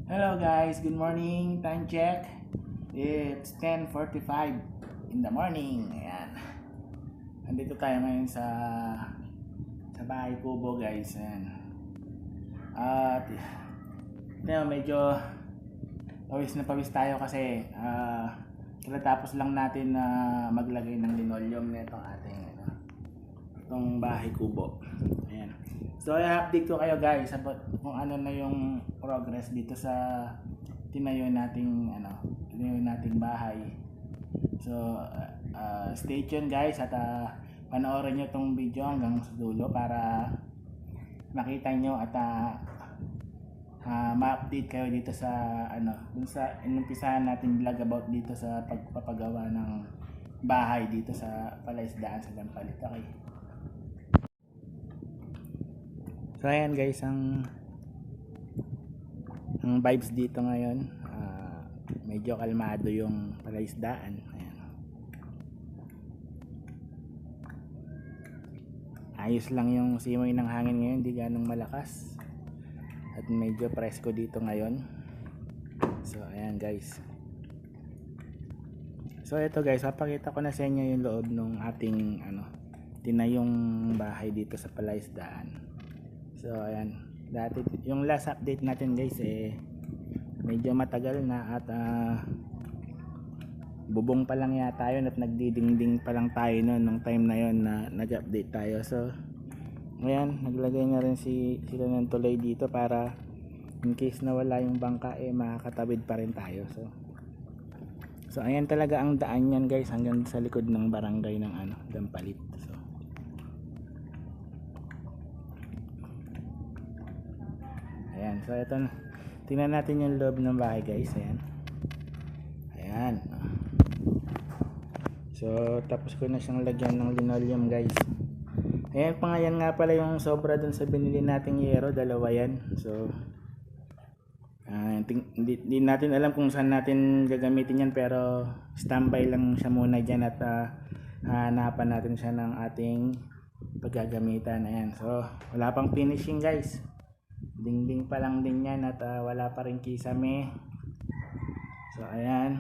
Hello guys, good morning. Time check. It's 10:45 in the morning. Ayan. Andito tayo ngayon sa bahay kubo guys. Ayan. At medyo pawis tayo kasi tapos lang natin na maglagay ng linoleum nitong ating itong bahay kubo. Ayan. So i-update ko kayo guys about kung ano na yung progress dito sa tinayo nating bahay. So stay tuned guys at panoorin niyo tong video hanggang sa dulo para makita niyo at ma-update kayo dito sa dun sa inumpisahan natin vlog about dito sa pagpapagawa ng bahay dito sa Palaisdaan sa Dampalit. Okay. So ayan guys, ang vibes dito ngayon, medyo kalmado yung Palaisdaan. Ayan. Ayos lang yung simoy ng hangin ngayon, di ganong malakas. At medyo presko dito ngayon. So ayan guys. So ito guys, papakita ko na sa inyo yung loob ng ating tinayong bahay dito sa Palaisdaan. So ayan, dati yung last update natin guys medyo matagal na at bubong pa lang yata yun at nagdidingding pa lang tayo noon nung time na yon na nag-update tayo. So ngayon, naglagay na rin sila ng tulay dito para in case na wala yung bangka makakatawid pa rin tayo. So ayan talaga ang daan yan guys, hanggang sa likod ng barangay ng Dampalit. Ayan, so ito na. Tingnan natin yung loob ng bahay guys. Ayan. So tapos ko na siyang lagyan ng linoleum guys. Ayan pa nga, yan nga pala yung sobra dun sa binili nating yero, dalawa yan. So hindi natin alam kung saan natin gagamitin yan, pero standby lang siya muna dyan at hanapan natin siya ng ating paggagamitan. Ayan, so wala pang finishing guys, dingding pa lang din yan at wala pa rin kisame. So ayan,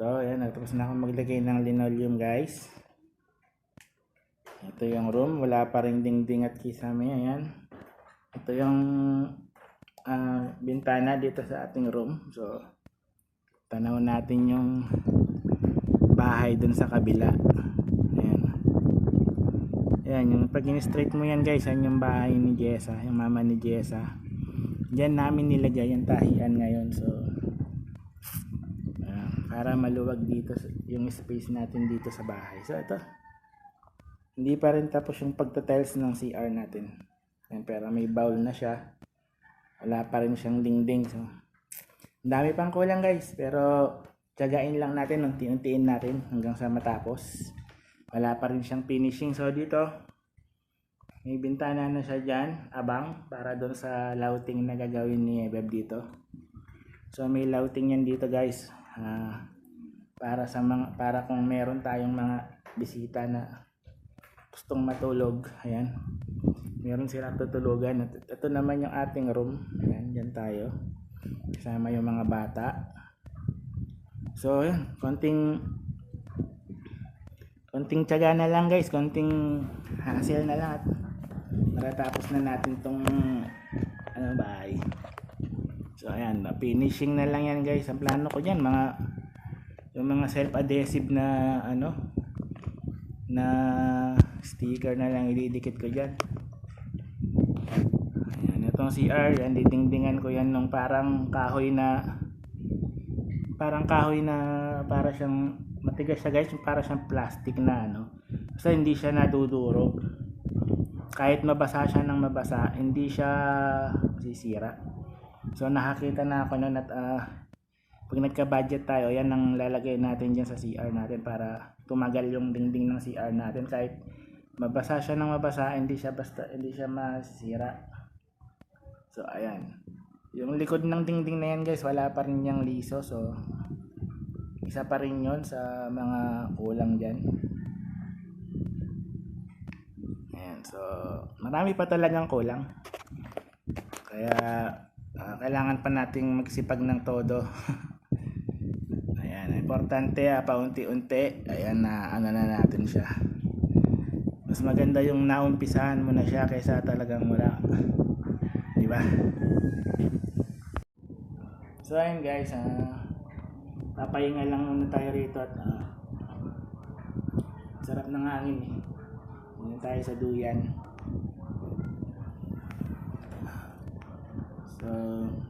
ayan, tapos na ako maglagay ng linoleum guys. Ito yung room, wala pa rin dingding at kisame. Ayan, ito yung bintana dito sa ating room. So tanaw natin yung bahay dun sa kabila. Ayan, yung pag in-straight mo yan guys, yan yung bahay ni Jessa, yung mama ni Jessa. Diyan namin nilagay yung tahian ngayon. So para maluwag dito yung space natin dito sa bahay. So ito, hindi pa rin tapos yung pagta-tiles ng CR natin. Ayan, pero may bowl na siya. Wala pa rin siyang dingding. So dami pang kulang guys, pero tiyagain lang natin, unti-untiin natin hanggang sa matapos. Wala pa rin siyang finishing. So dito may bintana na siya dyan, abang, para doon sa louting na gagawin ni Beb dito. So may louting yan dito guys, para kung meron tayong mga bisita na gustong matulog, ayan, meron silang tutulugan. At ito naman yung ating room. Ayan, dyan tayo kasama yung mga bata. So ayan, konting tiyaga na lang guys, konting hassle na lang at matatapos na natin tong bahay. So ayan, finishing na lang yan guys. Ang plano ko dyan, yung mga self-adhesive na na sticker na lang ididikit ko dyan. Ayan, itong CR, yan, didingdingan ko yan ng parang kahoy na para siyang matigas siya guys, para siyang plastic na kasi hindi siya nadudurog. Kahit mabasa siya ng mabasa, hindi siya sisira. So nakakita na ako nun at pag nagka-budget tayo, yan ang lalagay natin dyan sa CR natin para tumagal yung dingding ng CR natin. Kahit mabasa siya ng mabasa, hindi siya masisira. So ayan, yung likod ng dingding na yan guys, wala pa rin yung liso. So isa pa rin yun sa mga kulang dyan. Ayan, so marami pa talagang kulang. Kaya kailangan pa nating magsipag ng todo. Ayan, importante paunti-unti. Ayan na ano na natin siya. Mas maganda yung naumpisahan mo na siya kaysa talagang wala. Di ba? So ayun guys, papahinga lang muna tayo rito at sarap ng hangin eh. Muna tayo sa duyan. So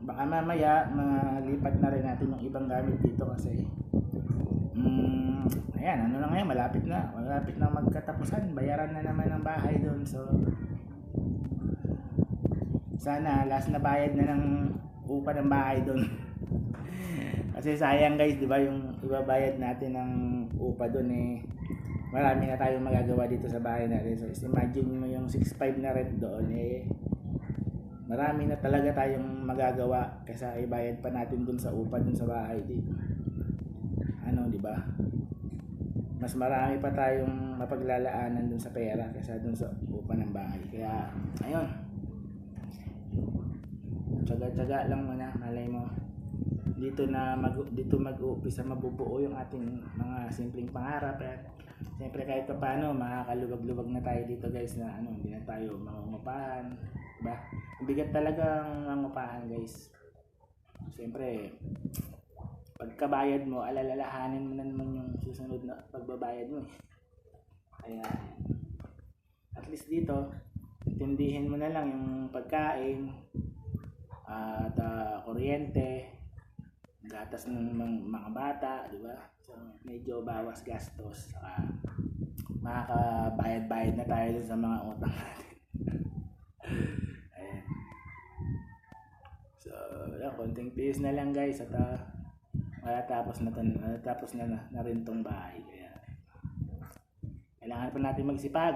baka mamaya malipat na rin natin yung ibang gamit dito kasi ayan, ano na ngayon, malapit na magkatapusan, bayaran na naman ang bahay doon. So sana last na bayad na ng upa ng bahay doon. Kasi sayang guys, di ba, yung ibabayad natin ng upa doon eh, marami na tayong magagawa dito sa bahay natin. So imagine mo yung 6.5 na rent doon eh, marami na talaga tayong magagawa kaysa ibayad pa natin doon sa upa doon sa bahay dito. Ano, di ba? Mas marami pa tayong mapaglalaanan doon sa pera kaysa doon sa upa ng bahay. Kaya ayun, tsaga-tsaga lang muna, malay mo dito mag-uumpisa mabubuo yung ating mga simpleng pangarap. At siyempre kahit pa paano makakaluwag-luwag na tayo dito guys, na ano, hindi na tayo mangungupahan, diba? Bigat talaga ang mangungupahan guys. Siyempre pagkabayad mo, alalalahanin mo na naman yung susunod na pagbabayad mo eh. Kaya at least dito intindihin mo na lang yung pagkain at kuryente, gatas ng mga bata, di ba? So medyo bawas gastos, makakabayad-bayad na tayo sa mga utang natin. Ayan. So yan, konting tiis na lang guys at matatapos na rin tong bahay. Kaya kailangan pa natin magsipag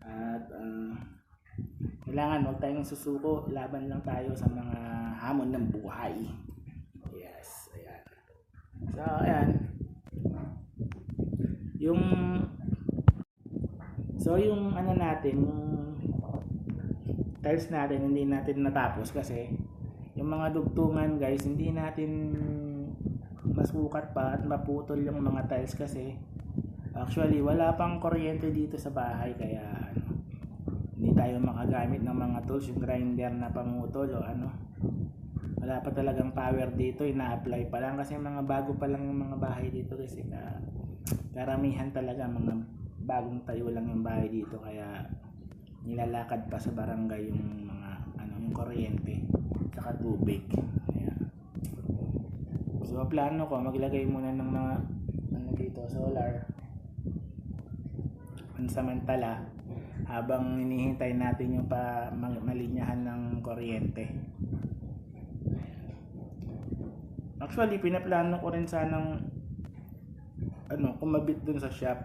at kailangan huwag tayong susuko, laban lang tayo sa mga hamon ng buhay. Yes, ayan. So ayan, yung ano natin, yung tiles natin hindi natin natapos kasi yung mga dugtungan guys, hindi natin masukat pa at maputol yung mga tiles kasi actually wala pang kuryente dito sa bahay. Kaya hindi tayo makagamit ng mga tools, yung grinder na pamutol o ano, wala pa talagang power dito, ina-apply pa lang kasi mga bago pa lang yung mga bahay dito kasi karamihan talaga mga bagong tayo lang yung bahay dito, kaya nilalakad pa sa barangay yung mga ano, yung kuryente saka tubig. Ayan. So plano ko maglagay muna ng mga ano dito, solar pansamantala habang hinihintay natin yung malinyahan ng kuryente. Actually pinaplano ko rin sanang ano, kumabit dun sa shop,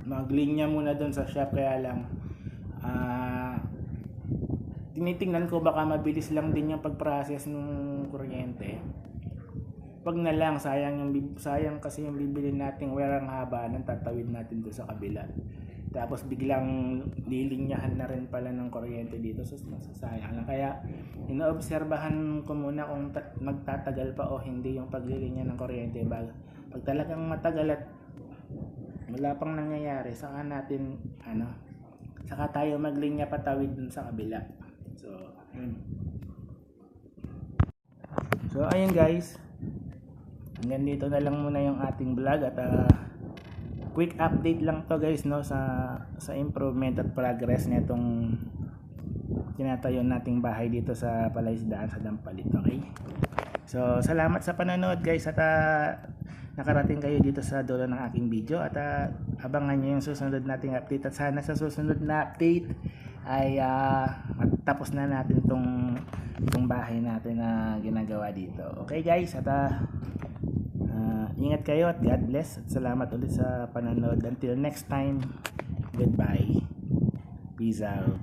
maglinya muna dun sa shop, kaya lang tinitingnan ko baka mabilis lang din yung pag-process ng kuryente. Wag na lang, sayang kasi yung bibili nating wire ang haba ng tatawid natin doon sa kabila. Tapos biglang lilinyahan na rin pala ng kuryente dito, so sayang lang. Kaya inoobserbahan ko muna kung magtatagal pa o hindi yung paglilinya ng kuryente. Pag talagang matagal at wala pang nangyayari, saka tayo maglinya patawid dun sa kabila. So ayun guys, hanggang dito na lang muna yung ating vlog at quick update lang to guys, no, sa improvement at progress nitong tinatayo nating bahay dito sa Palaisdaan sa Dampalit. Okay, so salamat sa panonood guys at nakarating kayo dito sa dulo ng aking video at abangan nyo yung susunod nating update at sana sa susunod na update ay matapos na natin itong bahay natin na ginagawa dito. Okay guys, at ingat kayo at God bless at salamat ulit sa panonood. Until next time, goodbye, peace out.